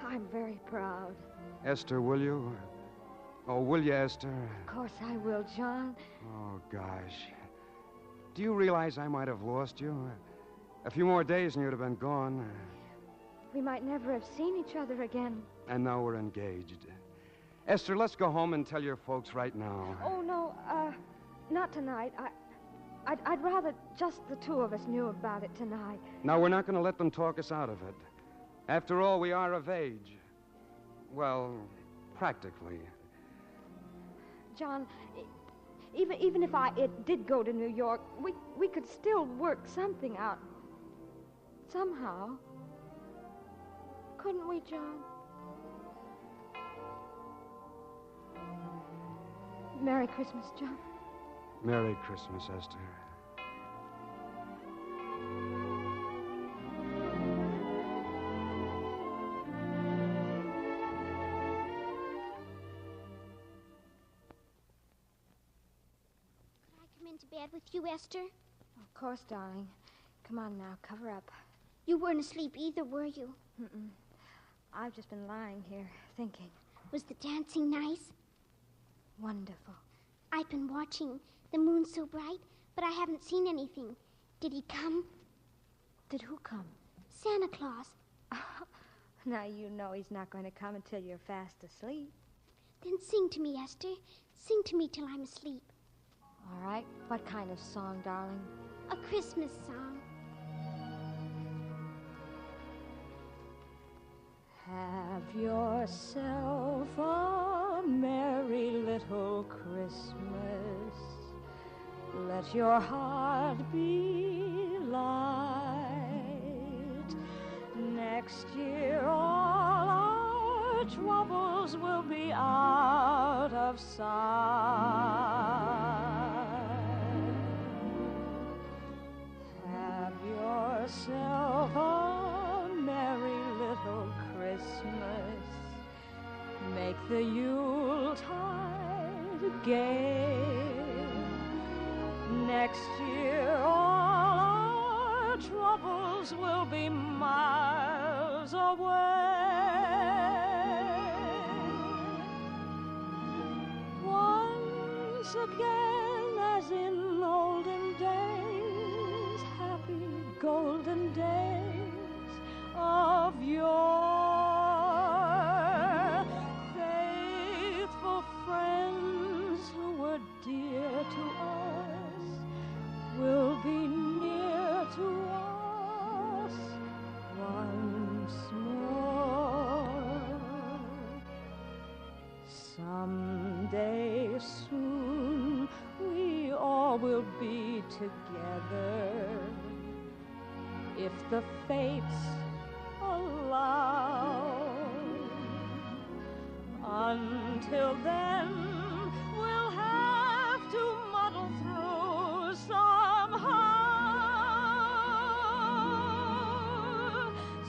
I'm very proud. Esther, will you? Oh, will you, Esther? Of course I will, John. Oh, gosh. Do you realize I might have lost you? A few more days and you'd have been gone. We might never have seen each other again. And now we're engaged. Esther, let's go home and tell your folks right now. Oh, no, not tonight. I'd rather just the two of us knew about it tonight. Now, we're not going to let them talk us out of it. After all, we are of age. Well, practically. John, even if it did go to New York, we could still work something out. Somehow. Couldn't we, John? Merry Christmas, John. Merry Christmas, Esther. To bed with you, Esther? Of course, darling. Come on now, cover up. You weren't asleep either, were you? Mm-mm. I've just been lying here, thinking. Was the dancing nice? Wonderful. I've been watching. The moon's so bright, but I haven't seen anything. Did he come? Did who come? Santa Claus. Now you know he's not going to come until you're fast asleep. Then sing to me, Esther. Sing to me till I'm asleep. All right. What kind of song, darling? A Christmas song. Have yourself a merry little Christmas. Let your heart be light. Next year all our troubles will be out of sight. Have yourself a merry little Christmas. Make the Yuletide gay. Next year all our troubles will be miles away. Once again, as in olden days, happy golden days of yore, faithful friends who were dear to us will be near to us once more. Someday soon we all will be together, if the fates allow. Until then, we'll have to muddle through somehow.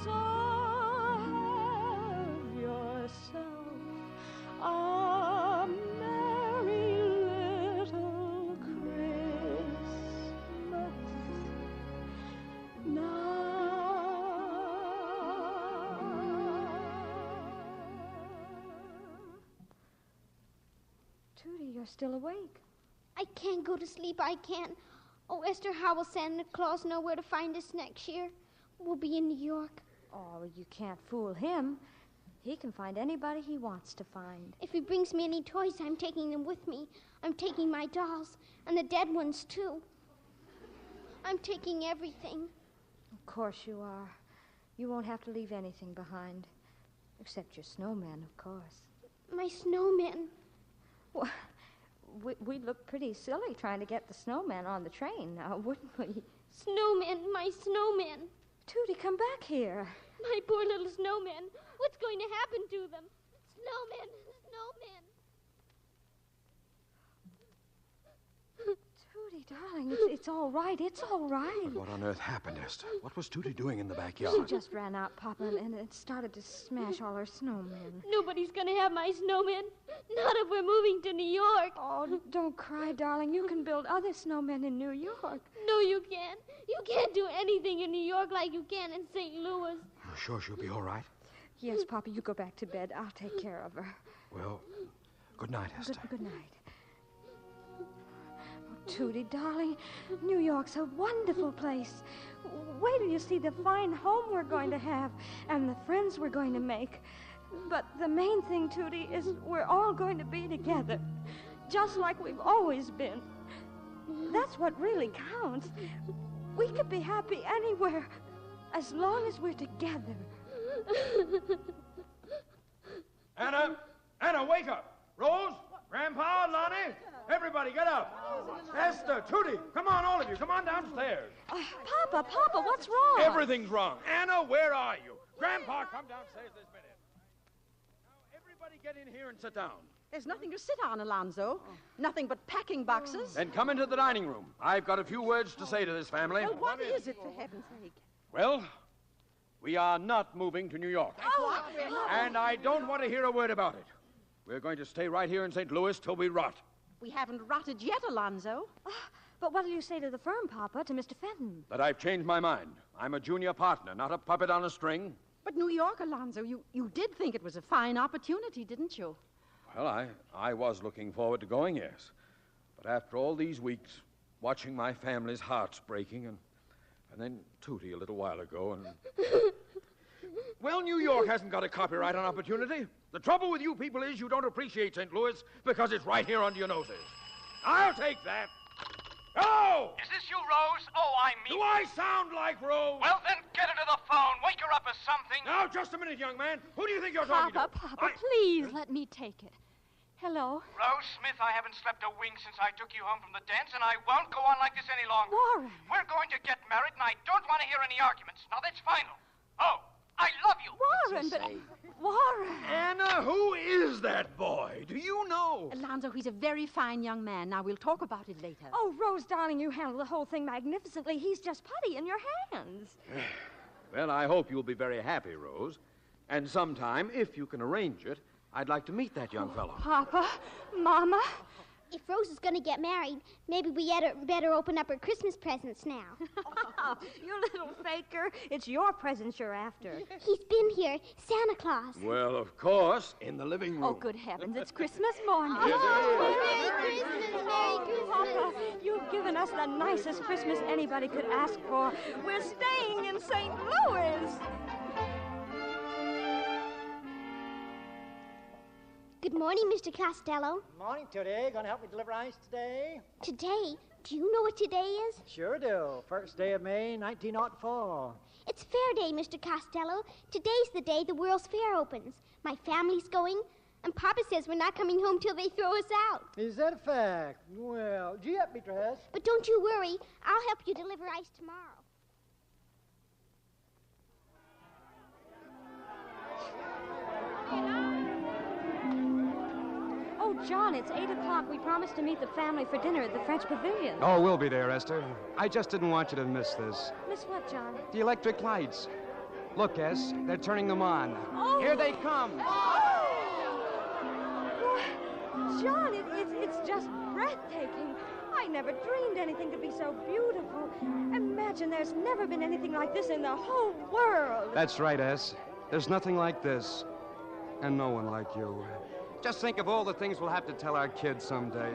So have yourself a merry little Christmas now. Judy, you're still awake. I can't go to sleep. I can't. Oh, Esther, how will Santa Claus know where to find us next year? We'll be in New York. Oh, you can't fool him. He can find anybody he wants to find. If he brings me any toys, I'm taking them with me. I'm taking my dolls, and the dead ones, too. I'm taking everything. Of course you are. You won't have to leave anything behind. Except your snowman, of course. My snowman. Well, we'd look pretty silly trying to get the snowman on the train now, wouldn't we? Snowman, my snowman. Tootie, come back here. My poor little snowman. What's going to happen to them? Snowman, snowman. Tootie, darling, it's all right. It's all right. But what on earth happened, Esther? What was Tootie doing in the She backyard? just ran out, Papa, and it started to smash all her snowmen. Nobody's gonna have my snowman. Not if we're moving to New York. Oh, don't cry, darling. You can build other snowmen in New York. No, you can't. You can't do anything in New York like you can in St. Louis. You're sure she'll be all right? Yes, Papa, you go back to bed. I'll take care of her. Well, good night, Esther. Good night. Oh, Tootie, darling, New York's a wonderful place. Wait till you see the fine home we're going to have and the friends we're going to make. But the main thing, Tootie, is we're all going to be together, just like we've always been. That's what really counts. We could be happy anywhere as long as we're together. Anna, wake up. Rose, Grandpa, Lonnie, everybody get up. Esther, Tootie, come on, all of you. Come on downstairs. Papa, what's wrong? Everything's wrong. Anna, where are you? Grandpa, come downstairs this minute. Now, everybody get in here and sit down. There's nothing to sit on, Alonzo. Nothing but packing boxes. Then come into the dining room. I've got a few words to say to this family. Well, what is it, for heaven's sake? Well, we are not moving to New York. And I don't want to hear a word about it. We're going to stay right here in St. Louis till we rot. We haven't rotted yet, Alonzo. But what'll you say to the firm, Papa, to Mr. Fenton? That I've changed my mind. I'm a junior partner, not a puppet on a string. But New York, Alonzo, you did think it was a fine opportunity, didn't you? Well, I was looking forward to going, yes. But after all these weeks, watching my family's hearts breaking, and then Tootie a little while ago, and... Well, New York hasn't got a copyright on opportunity. The trouble with you people is you don't appreciate St. Louis because it's right here under your noses. I'll take that. Oh! Is this you, Rose? Oh, I mean... Do I sound like Rose? Well, then get her to the phone. Wake her up or something. Now, just a minute, young man. Who do you think you're talking to? Papa, please let me take it. Hello? Rose Smith, I haven't slept a wink since I took you home from the dance, and I won't go on like this any longer. Warren! We're going to get married, and I don't want to hear any arguments. Now, that's final. Oh, I love you. Warren, but... Warren! Anna, who is that boy? Do you know? Alonzo, he's a very fine young man. Now, we'll talk about it later. Oh, Rose, darling, you handle the whole thing magnificently. He's just putty in your hands. Well, I hope you'll be very happy, Rose. And sometime, if you can arrange it, I'd like to meet that young fellow. Papa, Mama. If Rose is going to get married, maybe we better open up her Christmas presents now. You little faker. It's your presents you're after. He's been here, Santa Claus. Well, of course, in the living room. Oh, good heavens, it's Christmas morning. Merry Christmas, Merry Christmas. Papa, you've given us the nicest Christmas anybody could ask for. We're staying in St. Louis. Good morning, Mr. Costello. Morning, Tootie. Gonna help me deliver ice today? Today? Do you know what today is? Sure do. First day of May, 1904. It's Fair Day, Mr. Costello. Today's the day the World's Fair opens. My family's going, and Papa says we're not coming home till they throw us out. Is that a fact? Well, gee up, Beatrice. But don't you worry. I'll help you deliver ice tomorrow. Oh, John, it's 8 o'clock. We promised to meet the family for dinner at the French Pavilion. Oh, we'll be there, Esther. I just didn't want you to miss this. Miss what, John? The electric lights. Look, Es, they're turning them on. Oh. Here they come. Oh. John, it's just breathtaking. I never dreamed anything could be so beautiful. Imagine there's never been anything like this in the whole world. That's right, Es. There's nothing like this. And no one like you. Just think of all the things we'll have to tell our kids someday.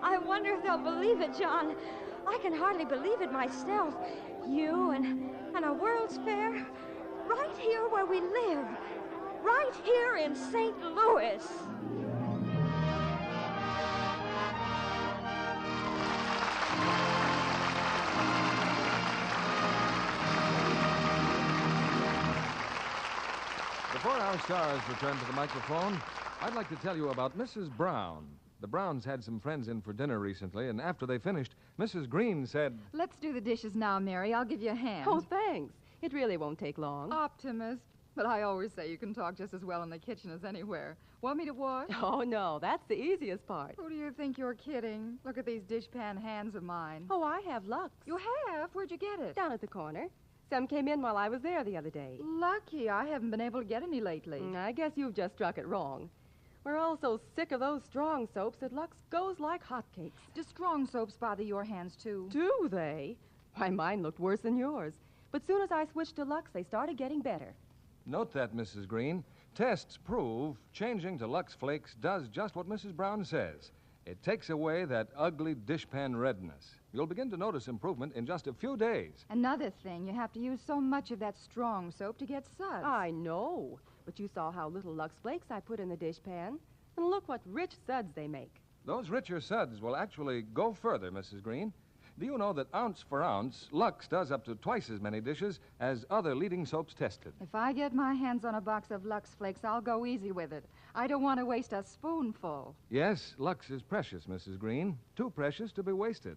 I wonder if they'll believe it, John. I can hardly believe it myself. You and a World's Fair right here where we live. Right here in St. Louis. Before our stars return to the microphone, I'd like to tell you about Mrs. Brown. The Browns had some friends in for dinner recently, and after they finished, Mrs. Green said, "Let's do the dishes now, Mary. I'll give you a hand." Oh, thanks. It really won't take long. Optimist. But I always say you can talk just as well in the kitchen as anywhere. Want me to wash? Oh, no, that's the easiest part. Who do you think you're kidding? Look at these dishpan hands of mine. Oh, I have Lux. You have? Where'd you get it? Down at the corner. Some came in while I was there the other day. Lucky. I haven't been able to get any lately. I guess you've just struck it wrong. We're all so sick of those strong soaps that Lux goes like hotcakes. Do strong soaps bother your hands, too? Do they? Why, mine looked worse than yours. But soon as I switched to Lux, they started getting better. Note that, Mrs. Green. Tests prove changing to Lux Flakes does just what Mrs. Brown says. It takes away that ugly dishpan redness. You'll begin to notice improvement in just a few days. Another thing, you have to use so much of that strong soap to get suds. I know, but you saw how little Lux Flakes I put in the dishpan. And look what rich suds they make. Those richer suds will actually go further, Mrs. Green. Do you know that ounce for ounce, Lux does up to twice as many dishes as other leading soaps tested? If I get my hands on a box of Lux Flakes, I'll go easy with it. I don't want to waste a spoonful. Yes, Lux is precious, Mrs. Green. Too precious to be wasted.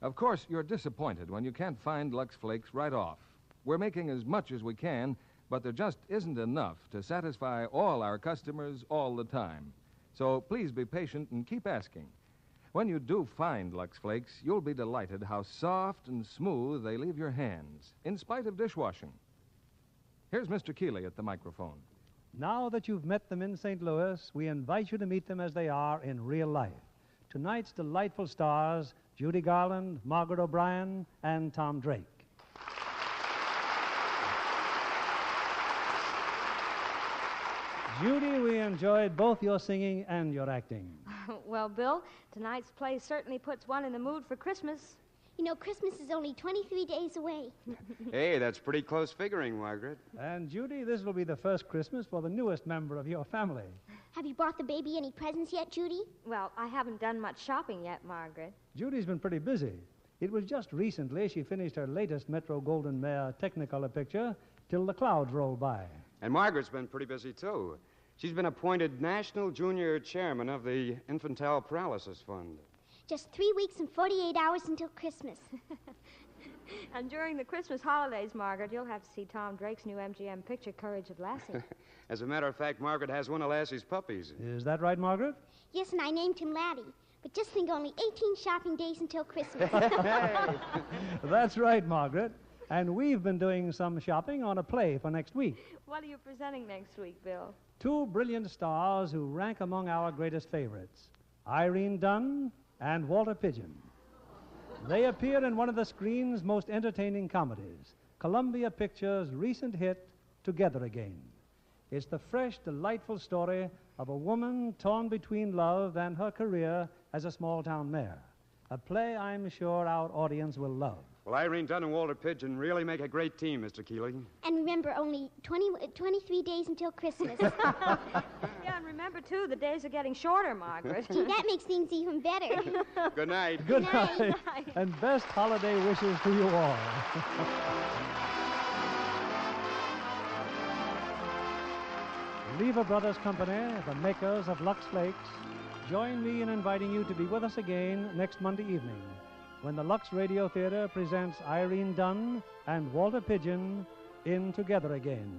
Of course, you're disappointed when you can't find Lux Flakes right off. We're making as much as we can, but there just isn't enough to satisfy all our customers all the time. So please be patient and keep asking. When you do find Lux Flakes, you'll be delighted how soft and smooth they leave your hands, in spite of dishwashing. Here's Mr. Keeley at the microphone. Now that you've met them in St. Louis, we invite you to meet them as they are in real life. Tonight's delightful stars, Judy Garland, Margaret O'Brien, and Tom Drake. Judy, we enjoyed both your singing and your acting. Well, Bill, tonight's play certainly puts one in the mood for Christmas. You know, Christmas is only 23 days away. Hey, that's pretty close figuring, Margaret. And, Judy, this will be the first Christmas for the newest member of your family. Have you bought the baby any presents yet, Judy? Well, I haven't done much shopping yet, Margaret. Judy's been pretty busy. It was just recently she finished her latest Metro Goldwyn Mayer Technicolor picture, Till the Clouds Roll By. And Margaret's been pretty busy, too. She's been appointed National Junior Chairman of the Infantile Paralysis Fund. Just 3 weeks and 48 hours until Christmas. And during the Christmas holidays, Margaret, you'll have to see Tom Drake's new MGM picture, Courage of Lassie. As a matter of fact, Margaret has one of Lassie's puppies. Is that right, Margaret? Yes, and I named him Laddie. But just think, only 18 shopping days until Christmas. That's right, Margaret. And we've been doing some shopping on a play for next week. What are you presenting next week, Bill? Two brilliant stars who rank among our greatest favorites, Irene Dunn and Walter Pidgeon. They appear in one of the screen's most entertaining comedies, Columbia Pictures' recent hit, Together Again. It's the fresh, delightful story of a woman torn between love and her career as a small-town mayor. A play I'm sure our audience will love. Well, Irene Dunn and Walter Pidgeon really make a great team, Mr. Keeley. And remember, only 23 days until Christmas. Yeah, and remember, too, the days are getting shorter, Margaret. Gee, that makes things even better. Good night. Good night. And best holiday wishes to you all. Lever Brothers Company, the makers of Lux Flakes, join me in inviting you to be with us again next Monday evening when the Lux Radio Theater presents Irene Dunn and Walter Pidgeon in Together Again.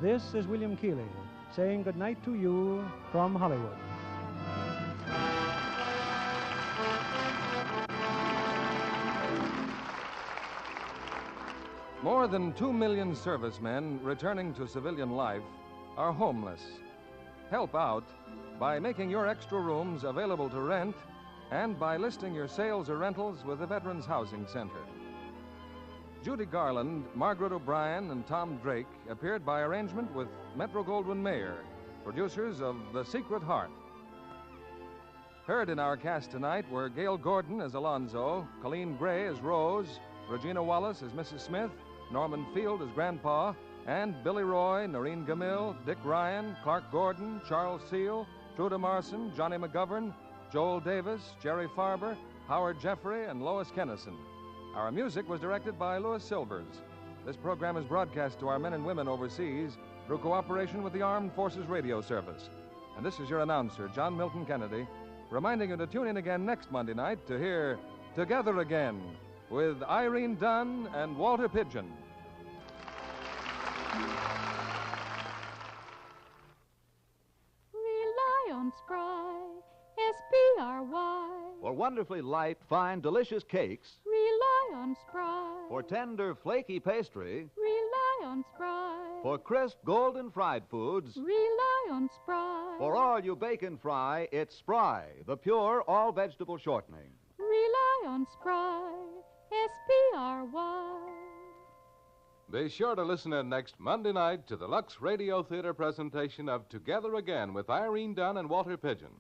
This is William Keeley saying good night to you from Hollywood. More than 2 million servicemen returning to civilian life are homeless. Help out by making your extra rooms available to rent and by listing your sales or rentals with the Veterans Housing Center. Judy Garland, Margaret O'Brien, and Tom Drake appeared by arrangement with Metro Goldwyn Mayer, producers of The Secret Heart. Heard in our cast tonight were Gail Gordon as Alonzo, Colleen Gray as Rose, Regina Wallace as Mrs. Smith, Norman Field as Grandpa, and Billy Roy, Noreen Gamil, Dick Ryan, Clark Gordon, Charles Seal, Truda Marson, Johnny McGovern, Joel Davis, Jerry Farber, Howard Jeffrey, and Lois Kennison. Our music was directed by Louis Silvers. This program is broadcast to our men and women overseas through cooperation with the Armed Forces Radio Service. And this is your announcer, John Milton Kennedy, reminding you to tune in again next Monday night to hear Together Again with Irene Dunn and Walter Pidgeon. S-P-R-Y. For wonderfully light, fine, delicious cakes. Rely on Spry. For tender, flaky pastry. Rely on Spry. For crisp, golden fried foods. Rely on Spry. For all you bake and fry, it's Spry, the pure, all-vegetable shortening. Rely on Spry. S-P-R-Y. Be sure to listen in next Monday night to the Lux Radio Theater presentation of Together Again with Irene Dunn and Walter Pigeon.